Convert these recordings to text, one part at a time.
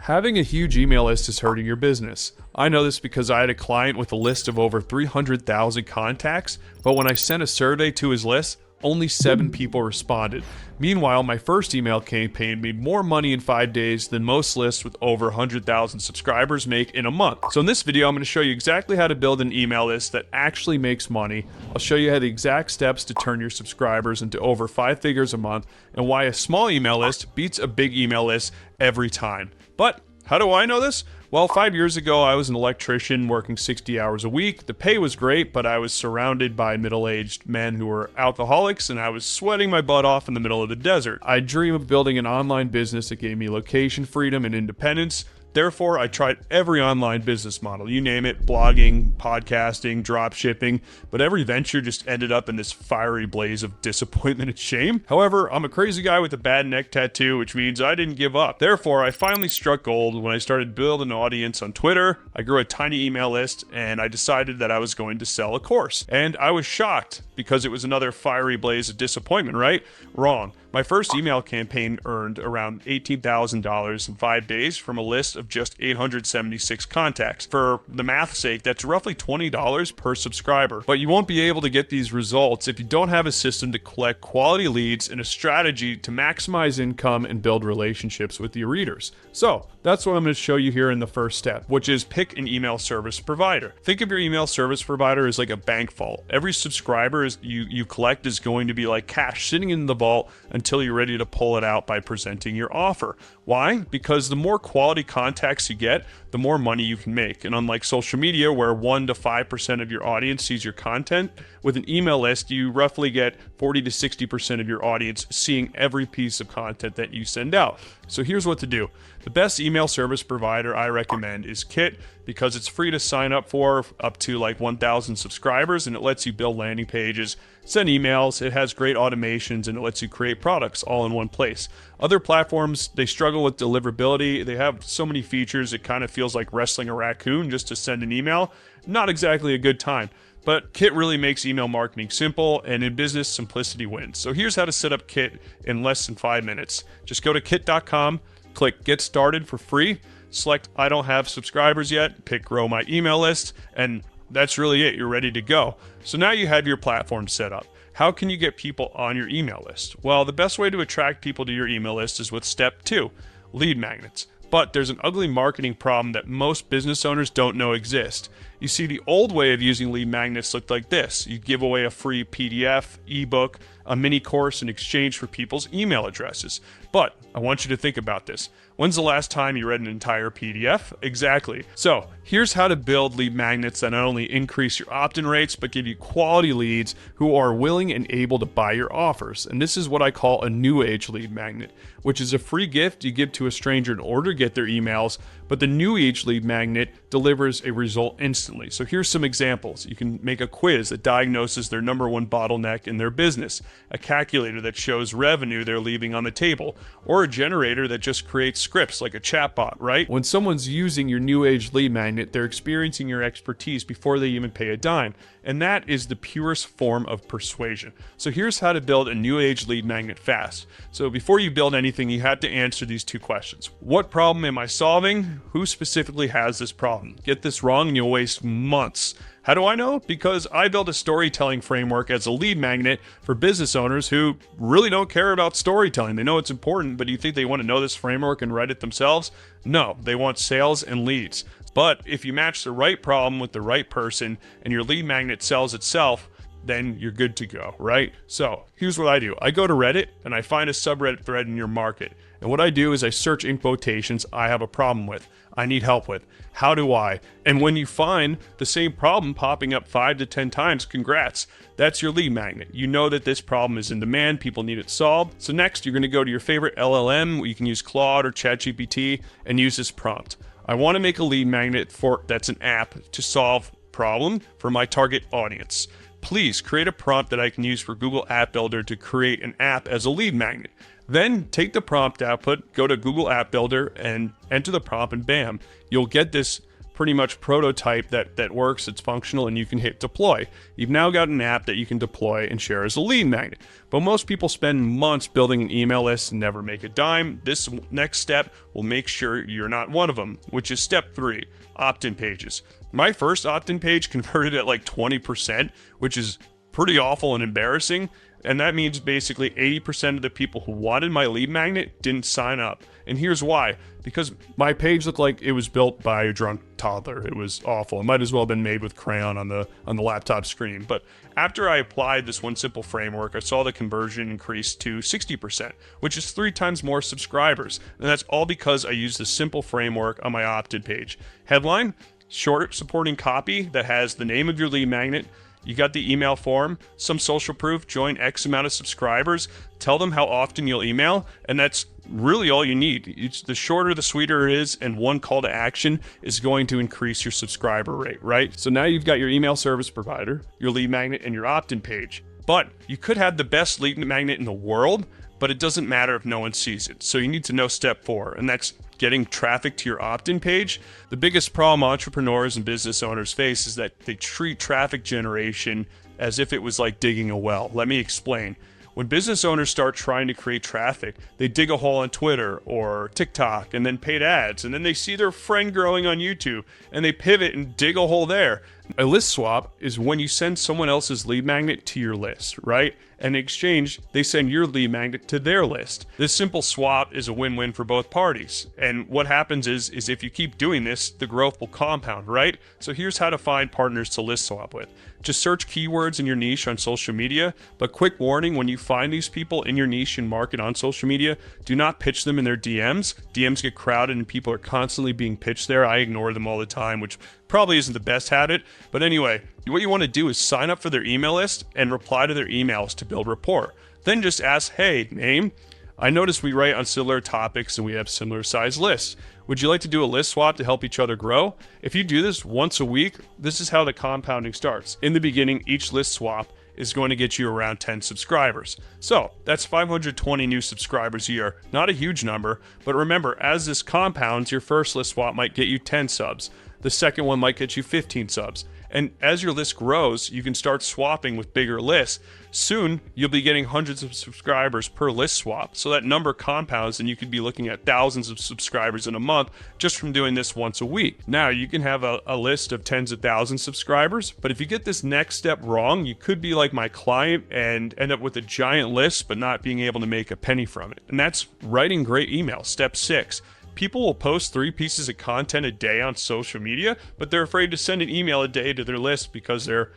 Having a huge email list is hurting your business. I know this because I had a client with a list of over 300,000 contacts, but when I sent a survey to his list, only 7 people responded. Meanwhile, my first email campaign made more money in 5 days than most lists with over 100,000 subscribers make in a month. So in this video, I'm going to show you exactly how to build an email list that actually makes money. I'll show you how the exact steps to turn your subscribers into over 5 figures a month, and why a small email list beats a big email list every time. But how do I know this? Well, 5 years ago, I was an electrician working 60 hours a week. The pay was great, but I was surrounded by middle-aged men who were alcoholics, and I was sweating my butt off in the middle of the desert. I dream of building an online business that gave me location freedom and independence. Therefore, I tried every online business model, you name it, blogging, podcasting, drop shipping, but every venture just ended up in this fiery blaze of disappointment and shame. However, I'm a crazy guy with a bad neck tattoo, which means I didn't give up. Therefore, I finally struck gold when I started building an audience on Twitter. I grew a tiny email list, and I decided that I was going to sell a course. And I was shocked because it was another fiery blaze of disappointment, right? Wrong. My first email campaign earned around $18,000 in 5 days from a list of just 876 contacts. For the math's sake, that's roughly $20 per subscriber. But you won't be able to get these results if you don't have a system to collect quality leads and a strategy to maximize income and build relationships with your readers. So that's what I'm going to show you here in the first step, which is pick an email service provider. Think of your email service provider as like a bank vault. Every subscriber you collect is going to be like cash sitting in the vault until you're ready to pull it out by presenting your offer. Why? Because the more quality contacts you get, the more money you can make. And unlike social media, where 1 to 5% of your audience sees your content, with an email list, you roughly get 40 to 60% of your audience seeing every piece of content that you send out. So here's what to do. The best email service provider I recommend is Kit, because it's free to sign up for up to like 1,000 subscribers, and it lets you build landing pages, send emails, it has great automations, and it lets you create products all in one place. Other platforms, they struggle with deliverability. They have so many features, it kind of feels like wrestling a raccoon just to send an email. Not exactly a good time. But Kit really makes email marketing simple, and in business, simplicity wins. So here's how to set up Kit in less than 5 minutes. Just go to kit.com, click Get Started for free, select I don't have subscribers yet, pick Grow My Email List, and that's really it. You're ready to go. So now you have your platform set up. How can you get people on your email list? Well, the best way to attract people to your email list is with step 2, lead magnets. But there's an ugly marketing problem that most business owners don't know exists. You see, the old way of using lead magnets looked like this. You give away a free PDF, ebook, a mini course in exchange for people's email addresses. But I want you to think about this. When's the last time you read an entire PDF? Exactly. So here's how to build lead magnets that not only increase your opt-in rates, but give you quality leads who are willing and able to buy your offers. And this is what I call a new age lead magnet, which is a free gift you give to a stranger in order to get their emails. But the new age lead magnet delivers a result instantly. So here's some examples. You can make a quiz that diagnoses their number one bottleneck in their business, a calculator that shows revenue they're leaving on the table, or a generator that just creates scripts like a chatbot, right? When someone's using your new age lead magnet, they're experiencing your expertise before they even pay a dime. And that is the purest form of persuasion. So here's how to build a new age lead magnet fast. So before you build anything, you have to answer these 2 questions. What problem am I solving? Who specifically has this problem? Get this wrong and you'll waste months. How do I know? Because I built a storytelling framework as a lead magnet for business owners who really don't care about storytelling. They know it's important, but do you think they want to know this framework and write it themselves? No, they want sales and leads. But if you match the right problem with the right person and your lead magnet sells itself, then you're good to go, right? So here's what I do. I go to Reddit and I find a subreddit thread in your market. And what I do is I search in quotations I have a problem with, I need help with. How do I? And when you find the same problem popping up 5 to 10 times, congrats. That's your lead magnet. You know that this problem is in demand, people need it solved. So next, you're going to go to your favorite LLM. You can use Claude or ChatGPT and use this prompt. I want to make a lead magnet that's an app to solve problem for my target audience. Please create a prompt that I can use for Google App Builder to create an app as a lead magnet. Then take the prompt output, go to Google App Builder and enter the prompt, and bam, you'll get this pretty much prototype that works, it's functional, and you can hit deploy. You've now got an app that you can deploy and share as a lead magnet. But most people spend months building an email list and never make a dime. This next step will make sure you're not one of them, which is step 3, opt-in pages. My first opt-in page converted at like 20%, which is pretty awful and embarrassing. And that means basically 80% of the people who wanted my lead magnet didn't sign up. And here's why. Because my page looked like it was built by a drunk toddler. It was awful. It might as well have been made with crayon on the laptop screen. But after I applied this one simple framework, I saw the conversion increase to 60%, which is 3 times more subscribers. And that's all because I used the simple framework on my opt-in page. Headline, short supporting copy that has the name of your lead magnet. You got the email form, some social proof, join X amount of subscribers, tell them how often you'll email, and that's really all you need. The shorter, the sweeter it is, and one call to action is going to increase your subscriber rate, right? So now you've got your email service provider, your lead magnet, and your opt-in page. But you could have the best lead magnet in the world, but it doesn't matter if no one sees it. So you need to know step 4, and that's getting traffic to your opt-in page. The biggest problem entrepreneurs and business owners face is that they treat traffic generation as if it was like digging a well. Let me explain. When business owners start trying to create traffic, they dig a hole on Twitter or TikTok and then paid ads, and then they see their friend growing on YouTube and they pivot and dig a hole there. A list swap is when you send someone else's lead magnet to your list, right? And in exchange, they send your lead magnet to their list. This simple swap is a win-win for both parties. And what happens is if you keep doing this, the growth will compound, right? So here's how to find partners to list swap with. Just search keywords in your niche on social media, but quick warning, when you find these people in your niche and market on social media, do not pitch them in their DMs. DMs get crowded and people are constantly being pitched there. I ignore them all the time, which probably isn't the best habit. But anyway, what you want to do is sign up for their email list and reply to their emails to build rapport. Then just ask, hey, name, I noticed we write on similar topics and we have similar size lists. Would you like to do a list swap to help each other grow? If you do this once a week, this is how the compounding starts. In the beginning, each list swap is going to get you around 10 subscribers. So that's 520 new subscribers a year. Not a huge number, but remember, as this compounds, your first list swap might get you 10 subs. The second one might get you 15 subs. And as your list grows, you can start swapping with bigger lists. Soon, you'll be getting hundreds of subscribers per list swap. So that number compounds and you could be looking at thousands of subscribers in a month just from doing this once a week. Now, you can have a list of tens of thousands of subscribers, but if you get this next step wrong, you could be like my client and end up with a giant list, but not being able to make a penny from it. And that's writing great emails, step 6. People will post 3 pieces of content a day on social media, but they're afraid to send an email a day to their list because they're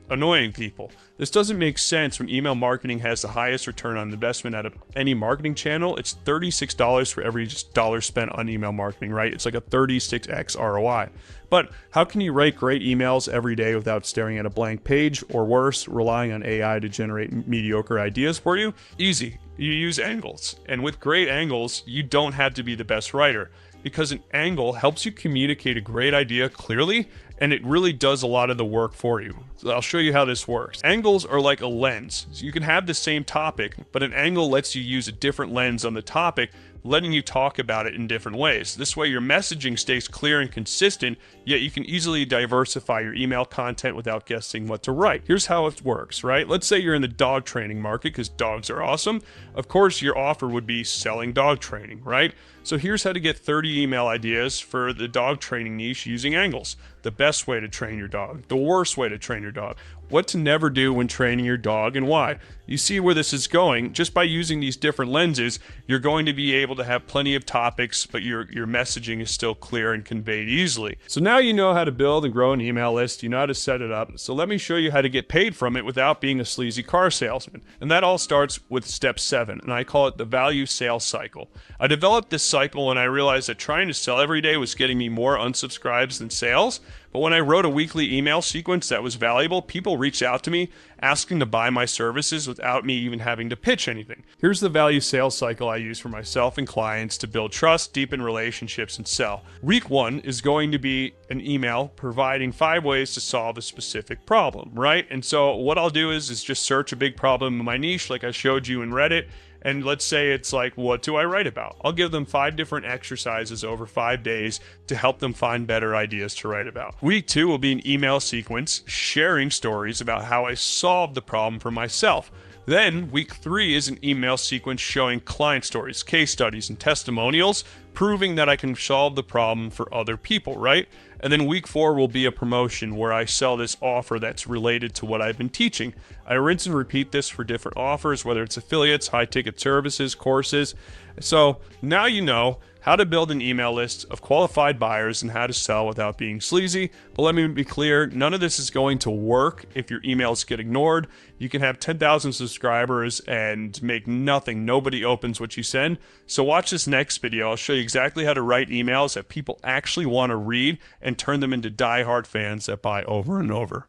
annoying people. This doesn't make sense when email marketing has the highest return on investment out of any marketing channel. It's $36 for every dollar spent on email marketing, right? It's like a 36x ROI. But how can you write great emails every day without staring at a blank page, or worse, relying on AI to generate mediocre ideas for you? Easy. You use angles. And with great angles, you don't have to be the best writer, because an angle helps you communicate a great idea clearly, and it really does a lot of the work for you. So I'll show you how this works. Angles are like a lens. So you can have the same topic, but an angle lets you use a different lens on the topic, letting you talk about it in different ways. This way your messaging stays clear and consistent, yet you can easily diversify your email content without guessing what to write. Here's how it works, right? Let's say you're in the dog training market because dogs are awesome. Of course, your offer would be selling dog training, right? So here's how to get 30 email ideas for the dog training niche using angles. The best way to train your dog, the worst way to train your dog, what to never do when training your dog, and why. You see where this is going. Just by using these different lenses, you're going to be able to have plenty of topics, but your messaging is still clear and conveyed easily. So now you know how to build and grow an email list, you know how to set it up, so let me show you how to get paid from it without being a sleazy car salesman. And that all starts with step 7, and I call it the value sales cycle. I developed this cycle when I realized that trying to sell every day was getting me more unsubscribes than sales. But when I wrote a weekly email sequence that was valuable, people reached out to me asking to buy my services without me even having to pitch anything. Here's the value sales cycle I use for myself and clients to build trust, deepen relationships, and sell. Week 1 is going to be an email providing 5 ways to solve a specific problem, right? And so what I'll do is just search a big problem in my niche like I showed you in Reddit, And let's say it's like, what do I write about? I'll give them 5 different exercises over 5 days to help them find better ideas to write about. Week 2 will be an email sequence sharing stories about how I solved the problem for myself. Then, week 3 is an email sequence showing client stories, case studies, and testimonials, proving that I can solve the problem for other people, right? And then week 4 will be a promotion where I sell this offer that's related to what I've been teaching. I rinse and repeat this for different offers, whether it's affiliates, high-ticket services, courses. So now you know how to build an email list of qualified buyers and how to sell without being sleazy. But let me be clear, none of this is going to work if your emails get ignored. You can have 10,000 subscribers and make nothing. Nobody opens what you send. So watch this next video. I'll show you exactly how to write emails that people actually want to read and turn them into die-hard fans that buy over and over.